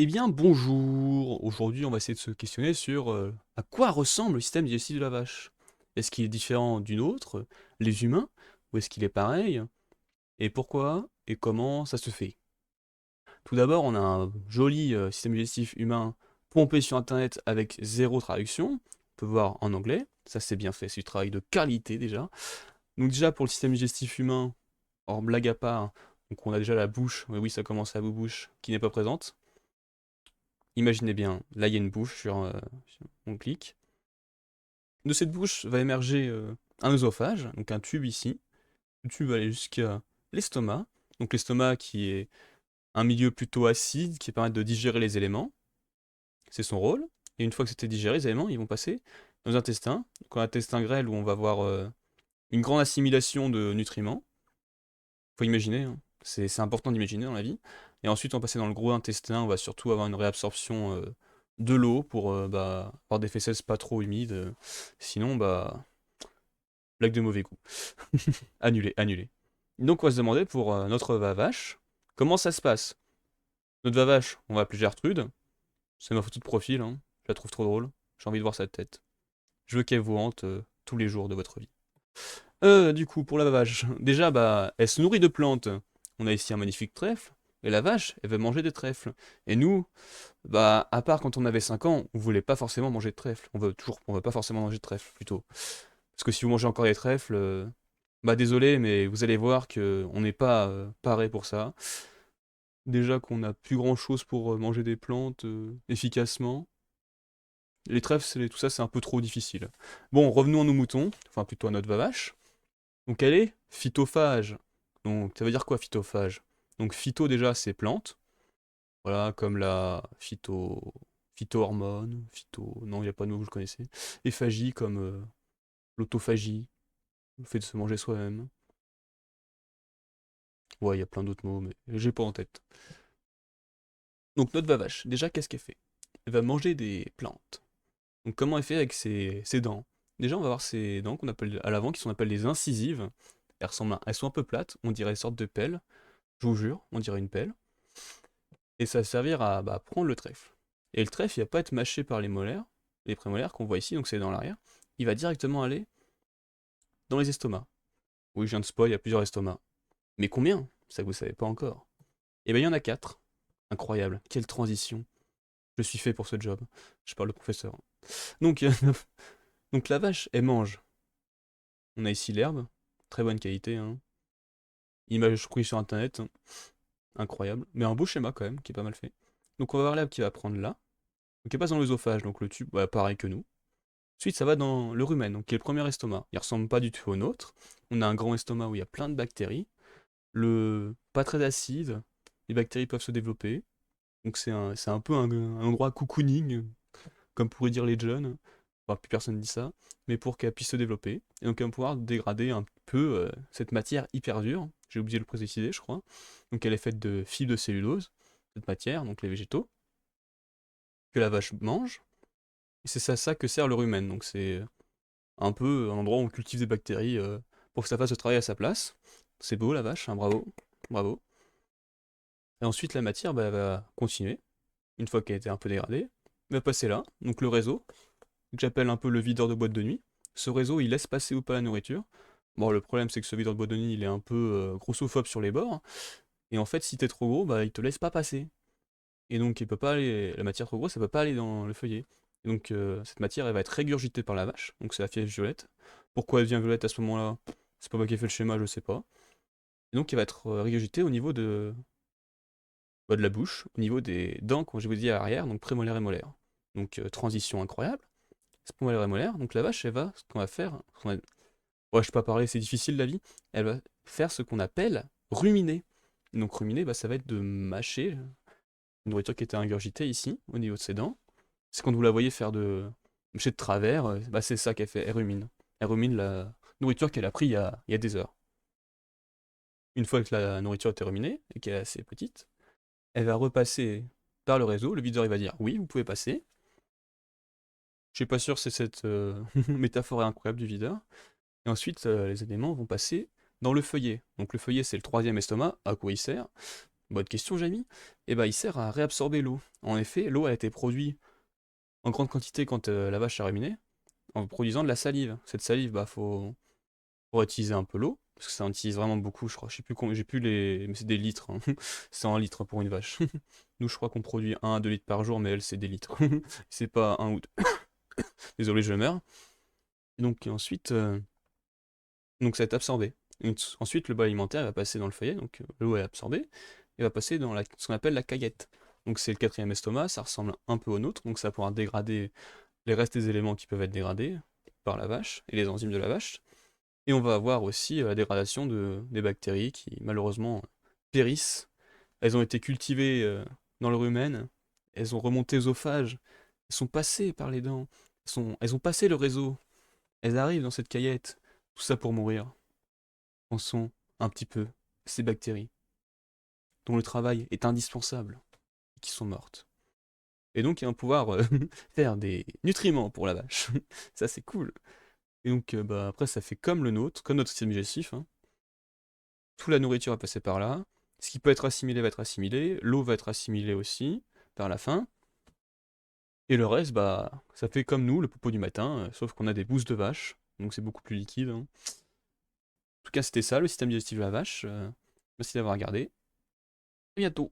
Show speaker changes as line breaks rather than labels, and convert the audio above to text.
Eh bien, bonjour! Aujourd'hui, on va essayer de se questionner sur à quoi ressemble le système digestif de la vache. Est-ce qu'il est différent d'une autre, les humains, ou est-ce qu'il est pareil? Et pourquoi? Et comment ça se fait? Tout d'abord, on a un joli système digestif humain pompé sur internet avec zéro traduction. On peut voir en anglais, ça c'est bien fait, c'est du travail de qualité déjà. Donc déjà pour le système digestif humain, hors blague à part, donc on a déjà la bouche, oui ça commence à la bouche, qui n'est pas présente. Imaginez bien, là il y a une bouche on clique. De cette bouche va émerger un œsophage, donc un tube ici. Le tube va aller jusqu'à l'estomac. Donc l'estomac qui est un milieu plutôt acide qui permet de digérer les éléments. C'est son rôle. Et une fois que c'était digéré, les éléments, ils vont passer dans les intestins. Donc un intestin grêle où on va avoir une grande assimilation de nutriments. Faut imaginer, hein. C'est important d'imaginer dans la vie. Et ensuite, on va passer dans le gros intestin, on va surtout avoir une réabsorption de l'eau pour avoir des fesses pas trop humides. Sinon, blague de mauvais goût. Annulé, annulé. Donc, on va se demander pour notre vavache, comment ça se passe? Notre vavache, on va l'appeler Gertrude. C'est ma photo de profil, hein. Je la trouve trop drôle. J'ai envie de voir sa tête. Je veux qu'elle vous hante tous les jours de votre vie. Du coup, pour la vache, déjà, elle se nourrit de plantes. On a ici un magnifique trèfle, et la vache, elle veut manger des trèfles. Et nous, à part quand on avait 5 ans, on voulait pas forcément manger de trèfle. On veut pas forcément manger de trèfle, plutôt. Parce que si vous mangez encore des trèfles, désolé, mais vous allez voir que on n'est pas paré pour ça. Déjà qu'on a plus grand chose pour manger des plantes efficacement. Les trèfles, tout ça, c'est un peu trop difficile. Bon, revenons à nos moutons, enfin plutôt à notre vache. Donc elle est phytophage. Donc ça veut dire quoi phytophage? Donc phyto déjà c'est plante. Voilà, comme la phyto-hormone, non, il n'y a pas de mot, vous le connaissez. Et phagie comme l'autophagie, le fait de se manger soi-même. Ouais, il y a plein d'autres mots, mais j'ai pas en tête. Donc notre vache, déjà qu'est-ce qu'elle fait? Elle va manger des plantes. Donc comment elle fait avec ses dents? Déjà on va voir ses dents qu'on appelle à l'avant, qui sont appelées les incisives. Elles sont un peu plates, on dirait une sorte de pelle. Je vous jure, on dirait une pelle. Et ça va servir à prendre le trèfle. Et le trèfle, il va pas être mâché par les molaires, les prémolaires qu'on voit ici, donc c'est dans l'arrière. Il va directement aller dans les estomacs. Oui, je viens de spoil, il y a plusieurs estomacs. Mais combien? Ça vous savez pas encore. Et ben il y en a 4. Incroyable, quelle transition. Je suis fait pour ce job. Je parle de professeur. Donc, donc la vache, elle mange. On a ici l'herbe, très bonne qualité, hein. Image prise sur internet, hein. Incroyable. Mais un beau schéma quand même, qui est pas mal fait. Donc on va voir l'herbe qui va prendre là. Donc elle passe dans l'œsophage, donc le tube, pareil que nous. Ensuite, ça va dans le rumen, donc qui est le premier estomac. Il ressemble pas du tout au nôtre. On a un grand estomac où il y a plein de bactéries. Le pas très acide, les bactéries peuvent se développer. Donc c'est un peu un endroit cocooning, comme pourraient dire les jeunes. Enfin, plus personne dit ça, mais pour qu'elle puisse se développer. Et donc elle va pouvoir dégrader un peu cette matière hyper dure. J'ai oublié de le préciser, je crois. Donc elle est faite de fibres de cellulose, cette matière, donc les végétaux, que la vache mange. Et c'est ça que sert le rumen. Donc c'est un peu un endroit où on cultive des bactéries pour que ça fasse le travail à sa place. C'est beau la vache, hein, bravo, bravo. Et ensuite la matière elle va continuer, une fois qu'elle a été un peu dégradée, elle va passer là, donc le réseau, que j'appelle un peu le videur de boîte de nuit. Ce réseau il laisse passer ou pas la nourriture. Bon le problème c'est que ce videur de boîte de nuit il est un peu grossophobe sur les bords, et en fait si t'es trop gros, il te laisse pas passer. Et donc il peut pas aller, la matière trop grosse, elle peut pas aller dans le feuillet. Et donc cette matière elle va être régurgitée par la vache, donc c'est la fièvre violette. Pourquoi elle devient violette à ce moment-là? C'est pas moi qui ai fait le schéma, je sais pas. Et donc il va être régurgité au niveau de la bouche, au niveau des dents, comme je vous dis à l'arrière, donc prémolaire et molaire. Donc transition incroyable. C'est prémolaire et molaire, donc la vache elle va, ce qu'on va faire, ouais je peux pas parler, c'est difficile la vie, elle va faire ce qu'on appelle ruminer. Donc ruminer, ça va être de mâcher une nourriture qui était ingurgitée ici, au niveau de ses dents. C'est quand vous la voyez faire de mâcher de travers, c'est ça qu'elle fait, elle rumine. Elle rumine la nourriture qu'elle a pris il y a des heures. Une fois que la nourriture est ruminée et qu'elle est assez petite, elle va repasser par le réseau. Le videur il va dire oui, vous pouvez passer. Je suis pas sûr c'est cette métaphore incroyable du videur. Et ensuite les éléments vont passer dans le feuillet. Donc le feuillet c'est le troisième estomac, à quoi il sert? Bonne question, Jamie. Et bah, il sert à réabsorber l'eau. En effet, l'eau a été produite en grande quantité quand la vache a ruminé, en produisant de la salive. Cette salive, bah, faut utiliser un peu l'eau, parce que ça en utilise vraiment beaucoup, je crois. Je sais plus j'ai plus les. Mais c'est des litres, hein. C'est un litre pour une vache. Nous, je crois qu'on produit 1 à 2 litres par jour, mais elle, c'est des litres. C'est pas un ou deux. Désolé, je meurs. Donc, ensuite, donc ça va être absorbé. Ensuite, le bol alimentaire va passer dans le feuillet, donc l'eau est absorbée, et va passer dans ce qu'on appelle la caillette. Donc c'est le quatrième estomac, ça ressemble un peu au nôtre, donc ça va pouvoir dégrader les restes des éléments qui peuvent être dégradés par la vache et les enzymes de la vache. Et on va avoir aussi la dégradation des bactéries qui malheureusement périssent. Elles ont été cultivées dans le rumen, elles ont remonté œsophage, elles sont passées par les dents, elles ont passé le réseau, elles arrivent dans cette caillette, tout ça pour mourir. Pensons un petit peu à ces bactéries, dont le travail est indispensable, et qui sont mortes. Et donc, ils vont pouvoir faire des nutriments pour la vache. Ça, c'est cool. Et donc, bah, après, ça fait comme le nôtre, comme notre système digestif, hein. Toute la nourriture va passer par là. Ce qui peut être assimilé va être assimilé. L'eau va être assimilée aussi, vers la fin. Et le reste, bah, ça fait comme nous, le popo du matin, sauf qu'on a des bousses de vache. Donc, c'est beaucoup plus liquide, hein. En tout cas, c'était ça, le système digestif de la vache. Merci d'avoir regardé. À bientôt.